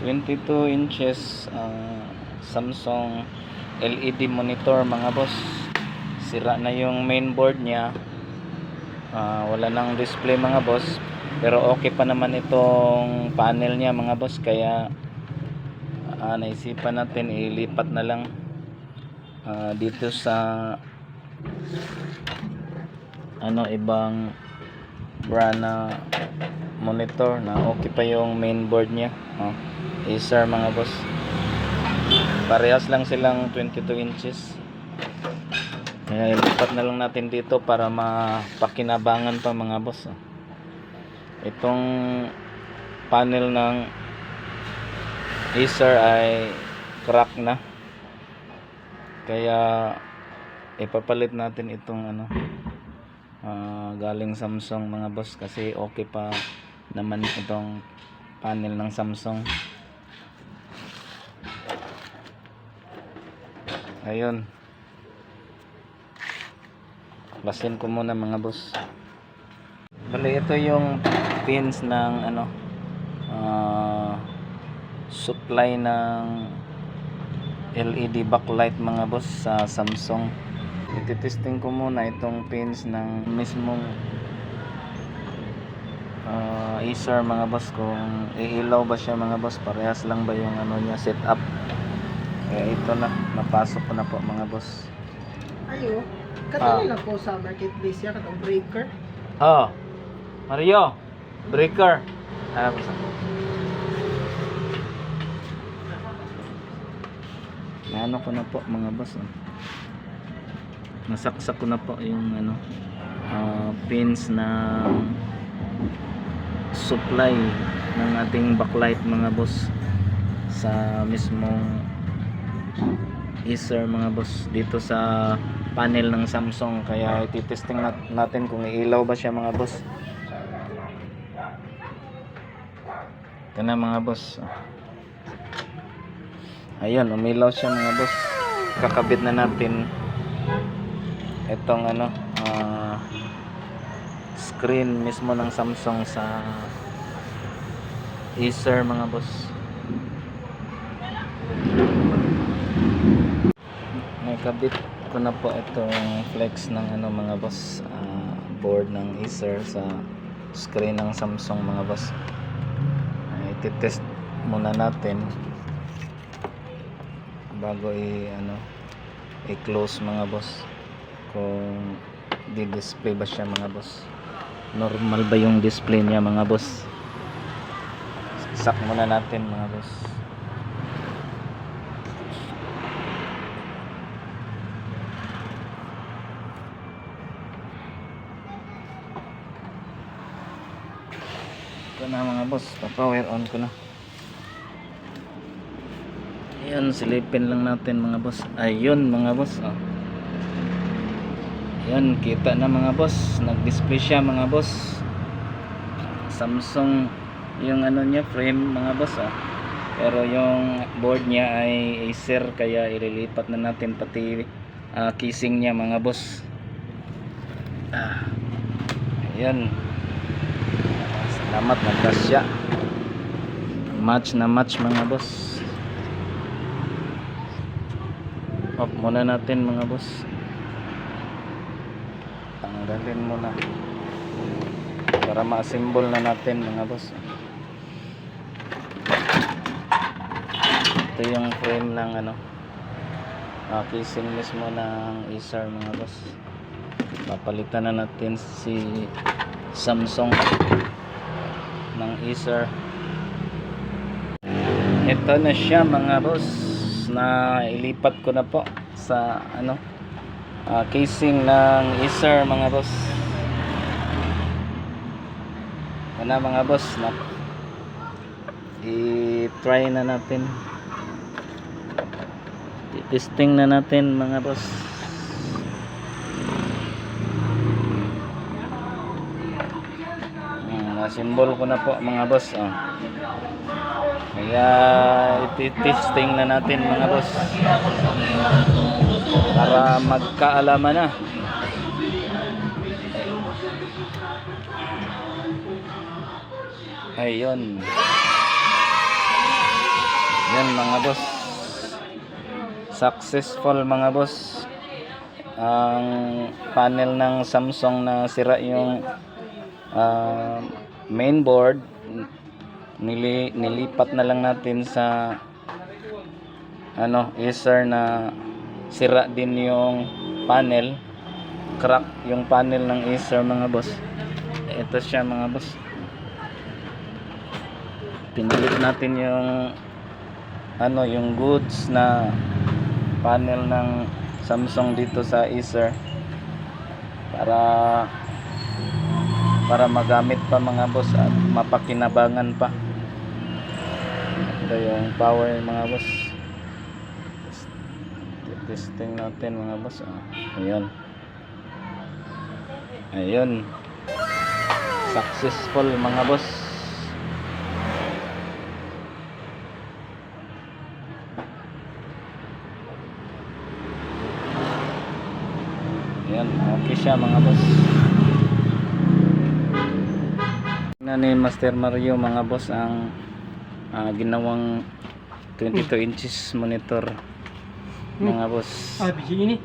22 inches Samsung LED monitor mga boss. Sira na yung mainboard niya, wala nang display mga boss, pero okay pa naman itong panel niya mga boss, kaya naisipan natin ilipat na lang dito sa ibang brand na monitor na okay pa yung mainboard niya. Acer mga boss, parehas lang silang 22 inches, kaya ilipat na lang natin dito para mapakinabangan pa mga boss. Itong panel ng Acer ay crack na, kaya ipapalit natin itong galing Samsung mga boss, kasi okay pa naman itong panel ng Samsung. Ayun, basin ko muna mga boss. Bali, ito yung pins ng supply ng LED backlight mga boss sa Samsung. Ititesting ko muna itong pins ng mismong Acer mga boss, kung iilaw ba siya mga boss, parehas lang ba yung niya setup. Kaya ito na, napasok ko na po mga boss. Ayo, katulad lang po sa marketplace yan, katong breaker. Mario, breaker. Naano ko na po mga boss. Nasaksak ko na po yung pins na supply ng ating backlight mga boss sa mismong Acer mga boss, dito sa panel ng Samsung. Kaya ititesting natin kung iilaw ba siya mga boss. Ito na mga boss. Ayun, umilaw siya mga boss. Kakabit na natin itong screen mismo ng Samsung sa Acer mga boss. Nakabit ko na po itong flex ng mga boss, board ng Acer sa screen ng Samsung mga boss. Ititest muna natin bago i-close mga boss, kung di-display ba siya mga boss, normal ba yung display niya mga boss. Saksak muna natin mga boss. Ito na mga boss, pa-power on ko na. Ayan, silipin lang natin mga boss. Ayun mga boss, ayan, kita na mga boss, nag-display siya mga boss. Samsung yung niya, frame mga boss, pero yung board niya ay Acer, kaya ililipat na natin pati casing niya mga boss. Ayan, salamat, nagkasya, match na match mga boss. Off muna natin mga boss, tanggalin muna para ma-assemble na natin mga boss. Ito yung frame ng casing mismo ng Acer mga boss. Papalitan na natin si Samsung ng Acer. Ito na siya mga boss, na ilipat ko na po sa casing ng Acer mga boss. Ito na mga boss, i-try na natin, testing na natin mga boss. Na-symbol ko na po mga boss. Kaya iti-testing na natin mga boss para magkaalaman na. Ayun. Yan mga boss. Successful mga boss. Ang panel ng Samsung na sira yung mainboard, nilipat na lang natin sa Acer na sira din yung panel, crack yung panel ng Acer mga boss. Ito siya mga boss. Pinalit natin yung yung goods na panel ng Samsung dito sa Acer para magamit pa mga boss at mapakinabangan pa. Ito yung power mga boss. Testing natin mga boss. Ayun. Ayun. Successful mga boss. Ayan, okay siya mga boss. Na ni Master Mario mga boss ang ginawang 22 inches monitor mga boss. biji ini.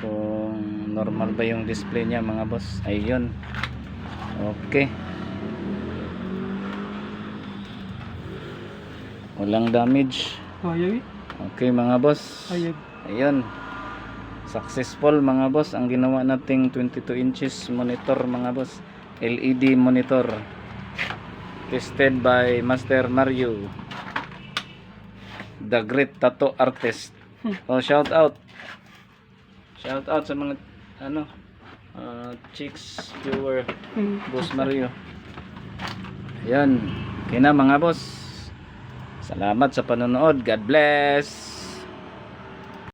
Kung normal ba yung display niya mga boss. Ayun. Okay. Walang damage. Ayag. Okay mga boss. Ayag. Ayun. Successful mga boss ang ginawa nating 22 inches monitor mga boss. LED monitor. Tested by Master Mario, the great tattoo artist. Oh, shout out. Shout out sa mga chicks viewer. Boss Mario. Ayun. Okay na mga boss. Salamat sa panonood. God bless.